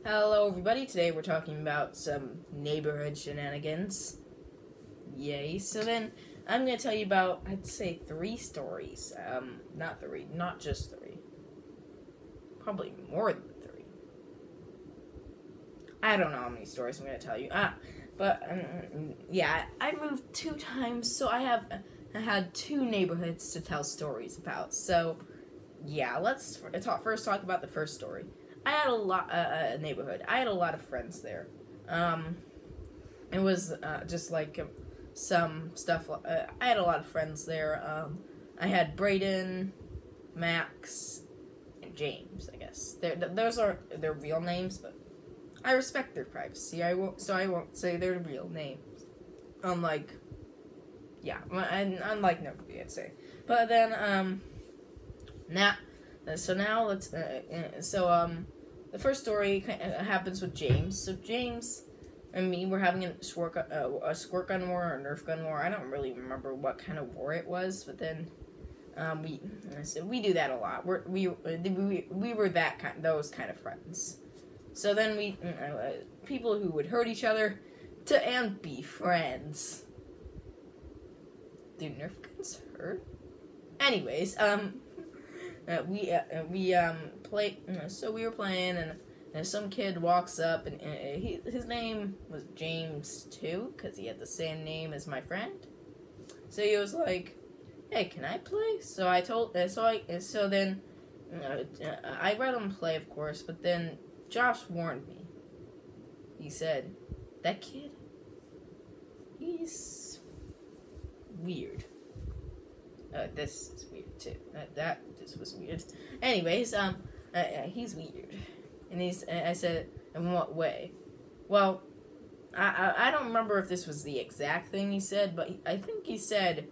Hello everybody, today we're talking about some neighborhood shenanigans. Yay. So then, I'm going to tell you about, I'd say 3 stories. Not just 3. Probably more than 3. I don't know how many stories I'm going to tell you. Yeah, I moved 2 times, so I had 2 neighborhoods to tell stories about. So, yeah, let's first talk about the first story. I had a neighborhood. I had a lot of friends there. It was just like some stuff. I had a lot of friends there. I had Brayden, Max, and James. I guess those are their real names, but I respect their privacy. I won't say their real names. Unlike nobody, I'd say. But then now let's the first story happens with James. So James and me were having a squirt gun war or a Nerf gun war. I don't really remember what kind of war it was, but then we do that a lot. We were those kind of friends. So then people who would hurt each other and be friends. Do Nerf guns hurt? Anyways, we played. So we were playing, and some kid walks up, and his name was James too, because he had the same name as my friend. So he was like, "Hey, can I play?" So I told. So then I let him play, of course. But then Josh warned me. He said, "That kid, he's weird." This is weird too. That just was weird. Anyways, he's weird, and I said, in what way? Well, I don't remember if this was the exact thing he said, but I think he said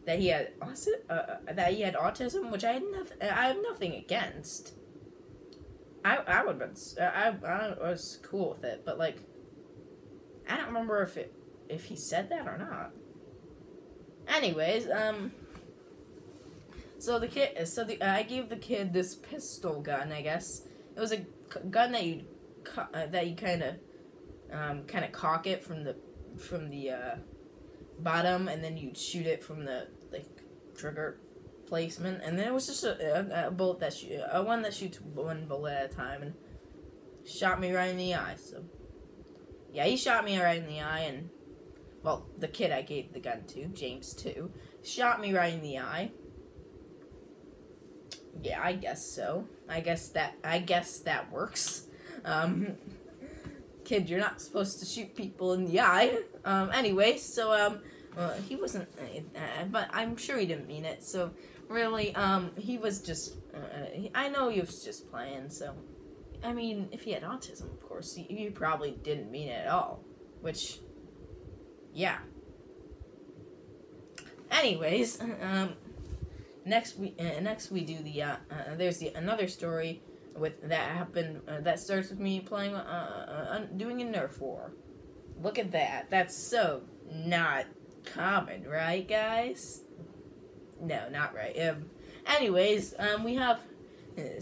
that he had autism, which I have nothing against. I was cool with it, but like, I don't remember if he said that or not. Anyways, I gave the kid this pistol gun. I guess it was a gun that you kind of cock it from the bottom, and then you'd shoot it from the trigger placement, and then it was just a bullet one that shoots one bullet at a time, and shot me right in the eye. So yeah, he shot me right in the eye, and well, the kid I gave the gun to, James too, shot me right in the eye. Yeah, I guess so. I guess that works. Kid, you're not supposed to shoot people in the eye. Anyway, so he wasn't, but I'm sure he didn't mean it. So really, he was just. I know he was just playing. So, I mean, if he had autism, of course, he probably didn't mean it at all. Which, yeah. Anyways, Next we do the there's another story that happened that starts with me playing doing a Nerf war. Look at that. That's so not common, right, guys? No, not right. Anyways, we have my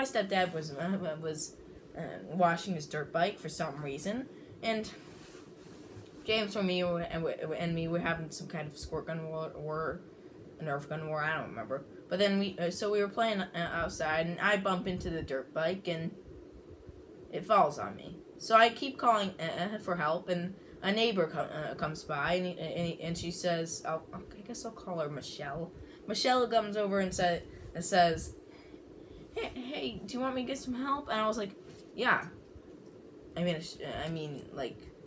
stepdad was washing his dirt bike for some reason, and James and me were having some kind of squirt gun war or a Nerf gun war. I don't remember. But then we were playing outside, and I bump into the dirt bike, and it falls on me. So I keep calling for help, and a neighbor comes by, and she says, I guess I'll call her Michelle. Michelle comes over and says, hey, do you want me to get some help? And I was like, yeah. I mean,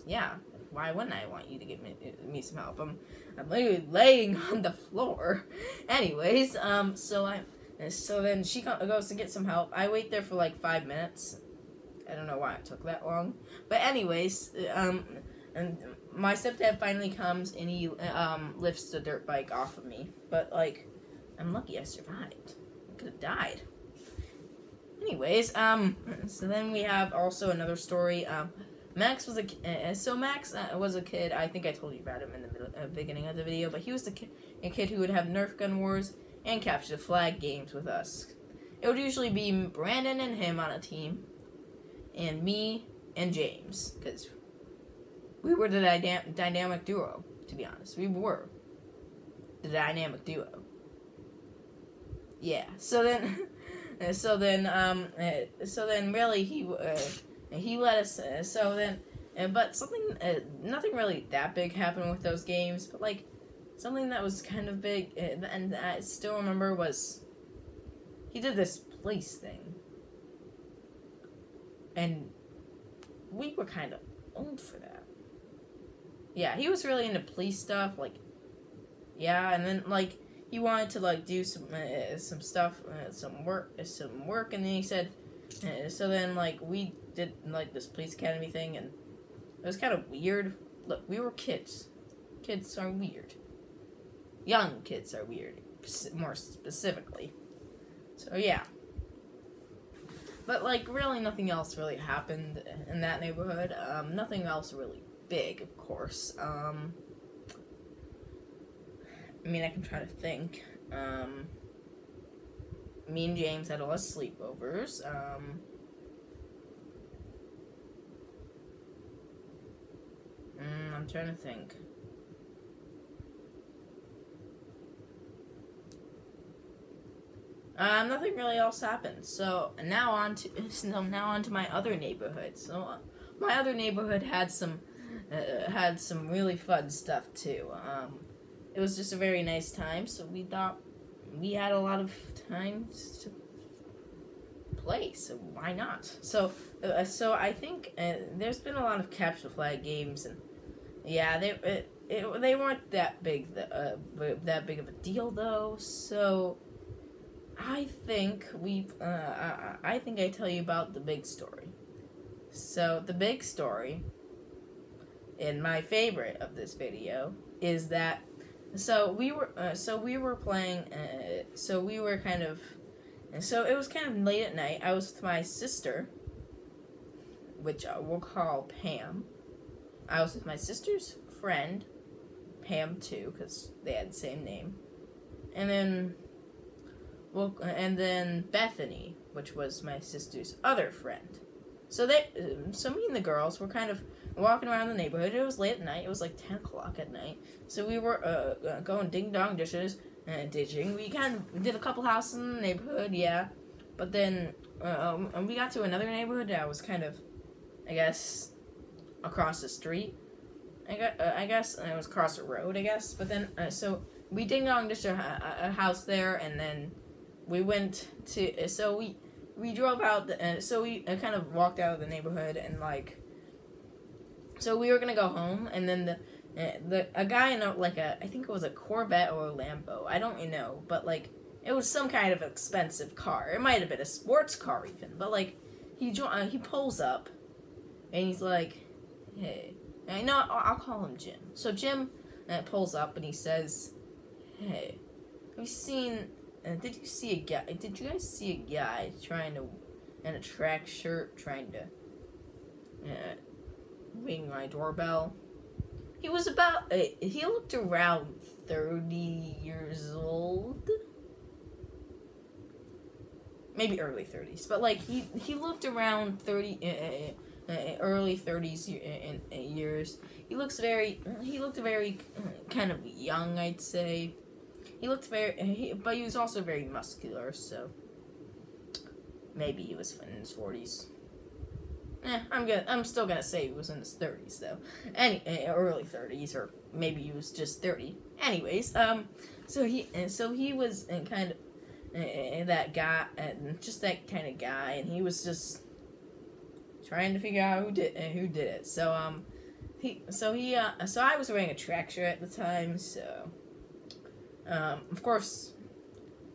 yeah. Why wouldn't I want you to give me some help? I'm literally laying on the floor. Anyways, so then she goes to get some help. I wait there for like 5 minutes. I don't know why it took that long. But anyways, and my stepdad finally comes and he lifts the dirt bike off of me. But like, I'm lucky I survived. I could have died. Anyways, so then we have also another story. Max was a kid. I think I told you about him in the beginning of the video, but he was a kid who would have Nerf gun wars and capture the flag games with us. it would usually be Brandon and him on a team, and me and James, because we were the dynamic duo, to be honest. We were the dynamic duo. Yeah, so then really he let us, but nothing really that big happened with those games, but like, something that was kind of big, and I still remember, was he did this police thing, and we were kind of old for that. Yeah, he was really into police stuff, like, yeah, and then, like, he wanted to, like, do some stuff, some work, and then he said, so then, like, we did, like, this police academy thing, and it was kind of weird. Look, we were kids. Kids are weird. Young kids are weird, more specifically. So, yeah. But, like, really nothing else really happened in that neighborhood. Nothing else really big, of course. I mean, I can try to think. Me and James had a lot of sleepovers. I'm trying to think. Nothing really else happened. So now on to my other neighborhood. So my other neighborhood had some really fun stuff too. It was just a very nice time. So we thought we had a lot of time to play. So why not? So I think there's been a lot of capture the flag games, and yeah, they weren't that big of a deal though. So I think I tell you about the big story. So the big story, and my favorite of this video, is that we were playing. So it was kind of late at night. I was with my sister, which we'll call Pam. I was with my sister's friend, Pam too, because they had the same name, and then Bethany, which was my sister's other friend. So me and the girls were kind of walking around the neighborhood. It was late at night. It was like 10 o'clock at night. So we were going ding-dong ditching. We kind of did a couple houses in the neighborhood, yeah. But then we got to another neighborhood that was kind of, I guess, across the street. I guess it was across the road, I guess. But then, so we ding-dong ditched a house there, and then we went to, we drove out, so we kind of walked out of the neighborhood, and like, so we were gonna go home, and then a guy in I think it was a Corvette or a Lambo, I don't know, but like, it was some kind of expensive car. It might have been a sports car even, but like, he pulls up, and he's like, hey, I'll call him Jim. So Jim pulls up, and he says, hey, have you seen... did you guys see a guy in a track shirt trying to ring my doorbell? He was he looked around 30 years old. Maybe early 30s, but like he looked around 30, early 30s years. He looked very kind of young, I'd say. He looked but he was also very muscular, so maybe he was in his 40s. I'm still gonna say he was in his 30s though. Early 30s, or maybe he was just 30. Anyways, so he was kind of that guy, just that kind of guy, and he was just trying to figure out who did it. So I was wearing a track shirt at the time, so. Of course,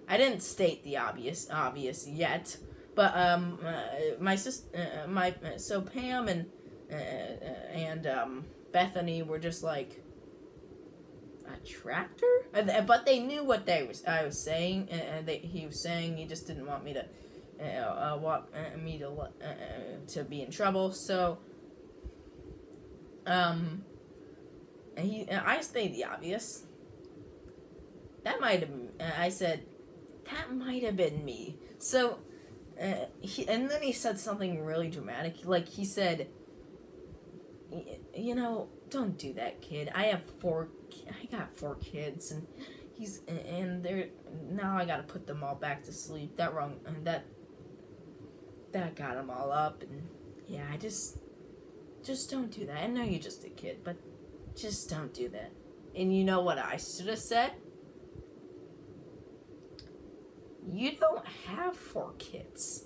I didn't state the obvious yet, but so Pam and Bethany were just like, a tractor, but they knew what I was saying, and he was saying he just didn't want me to be in trouble. So I stated the obvious. That might have. I said, that might have been me. So, and then he said something really dramatic. Like, he said, you know, don't do that, kid. I got 4 kids, and they're, now I gotta put them all back to sleep. That got them all up, and yeah, I just don't do that. I know you're just a kid, but just don't do that. And you know what I should have said? You don't have 4 kids.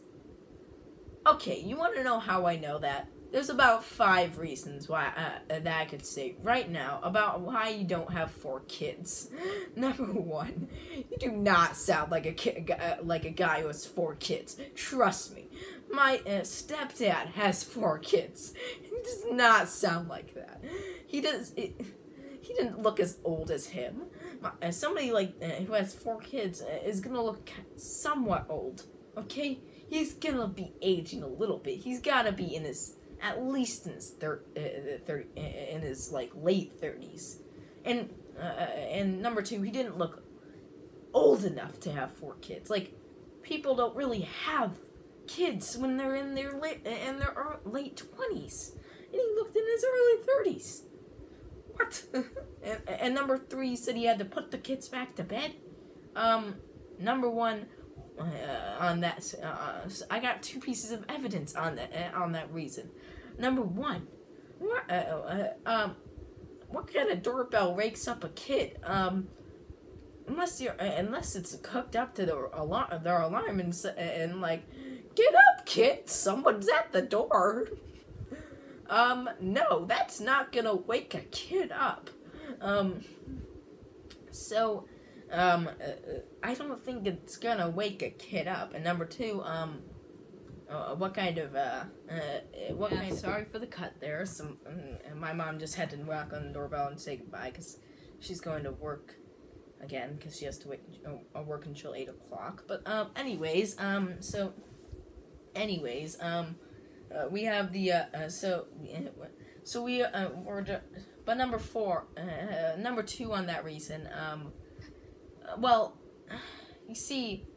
Okay, you want to know how I know that? There's about 5 reasons why that I could say right now about why you don't have 4 kids. Number 1, you do not sound like a guy who has 4 kids. Trust me, my stepdad has 4 kids. He does not sound like that. He didn't look as old as him. Somebody like who has 4 kids is gonna look somewhat old. Okay, he's gonna be aging a little bit. He's gotta be at least in his like late 30s. And number 2, he didn't look old enough to have 4 kids. Like, people don't really have kids when they're in their late 20s, and he looked in his early 30s. What? and number 3, he said he had to put the kids back to bed. Number 1, on that, I got 2 pieces of evidence on that reason. Number 1, what kind of doorbell wakes up a kid? Unless it's hooked up to their alarm and like, get up, kid, someone's at the door. No, that's not gonna wake a kid up. I don't think it's gonna wake a kid up. And number 2, sorry for the cut there. My mom just had to knock on the doorbell and say goodbye because she's going to work again because she has to work until 8 o'clock. But we have the but number 2 on that reason. Well, you see,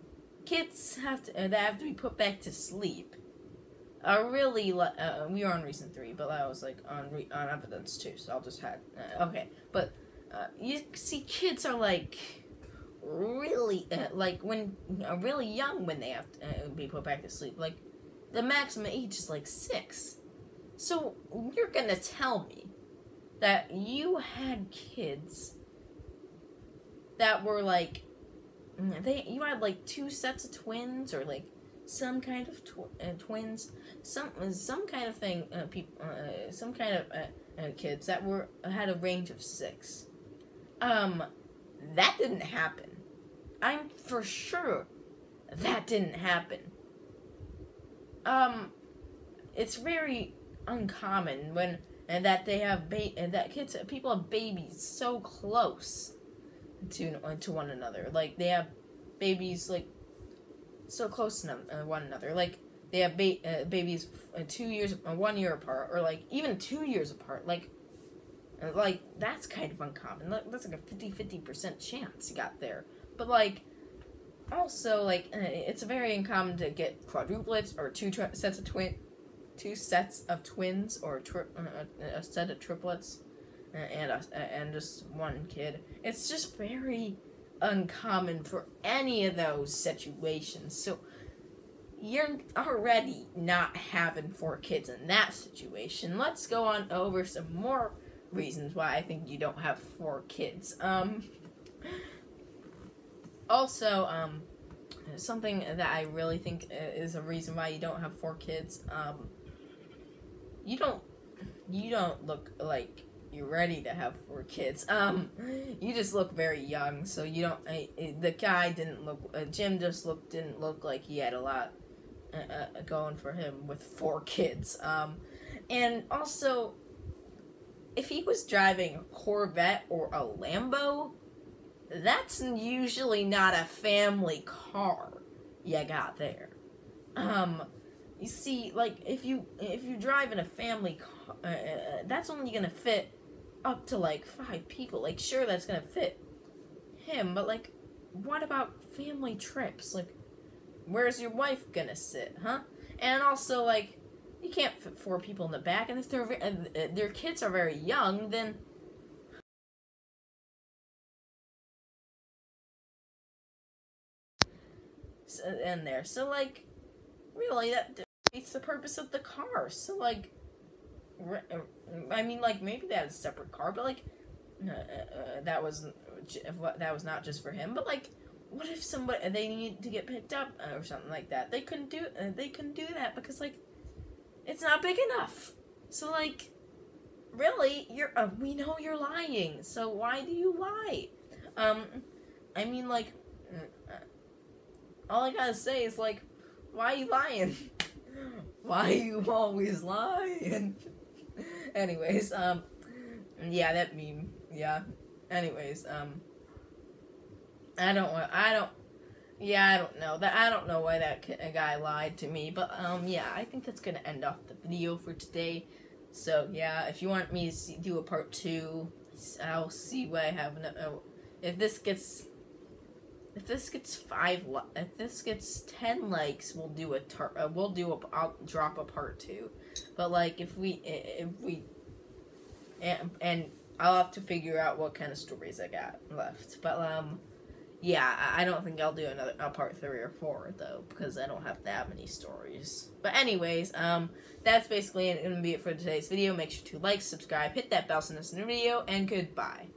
kids have to be put back to sleep. We are on reason 3, but that was like on evidence 2, so I'll just okay. But you see, kids are like really really young when they have to be put back to sleep. Like, the maximum age is like 6. So you're gonna tell me that you had kids that were like, you had like 2 sets of twins, or like some kind of twins, some kind of thing, some kind of kids that had a range of 6. That didn't happen. I'm for sure that didn't happen. It's very uncommon when that they have people have babies so close to one another. Like, they have babies like so close to one another. Like, they have babies 2 years, 1 year apart, or like even 2 years apart. Like that's kind of uncommon. That's like a 50% chance you got there. But like, also, like, it's very uncommon to get quadruplets or 2 sets of twins, or a set of triplets, and just 1 kid. It's just very uncommon for any of those situations. So you're already not having 4 kids in that situation. Let's go on over some more reasons why I think you don't have 4 kids. Also, something that I really think is a reason why you don't have 4 kids. You don't look like you're ready to have 4 kids. You just look very young. So you don't. The guy didn't look. Jim just didn't look like he had a lot going for him with 4 kids. And also, if he was driving a Corvette or a Lambo, that's usually not a family car you got there. You see, like, if you're driving a family car, that's only gonna fit up to like 5 people. Like, sure, that's gonna fit him, but like, what about family trips? Like, where's your wife gonna sit, huh? And also, like, you can't fit 4 people in the back, and if their kids are very young, then in there. So, like, really, that defeats the purpose of the car. So, like, I mean, like, maybe they had a separate car, but, like, that was not just for him. But, like, what if they need to get picked up or something like that? They couldn't do that because, like, it's not big enough. So, like, really, we know you're lying. So why do you lie? I mean, like, all I gotta say is, like, why are you lying? Why are you always lying? Anyways, yeah, that meme, yeah. Anyways, I don't know. I don't know why that guy lied to me, but, yeah, I think that's gonna end off the video for today. So, yeah, if you want me to do a part 2, I'll see what I have. If this gets 10 likes, I'll drop a part 2. But, like, if we, and I'll have to figure out what kind of stories I got left. But, yeah, I don't think I'll do a part 3 or 4, though, because I don't have that many stories. But anyways, that's basically going to be it for today's video. Make sure to like, subscribe, hit that bell so you don't miss a new video, and goodbye.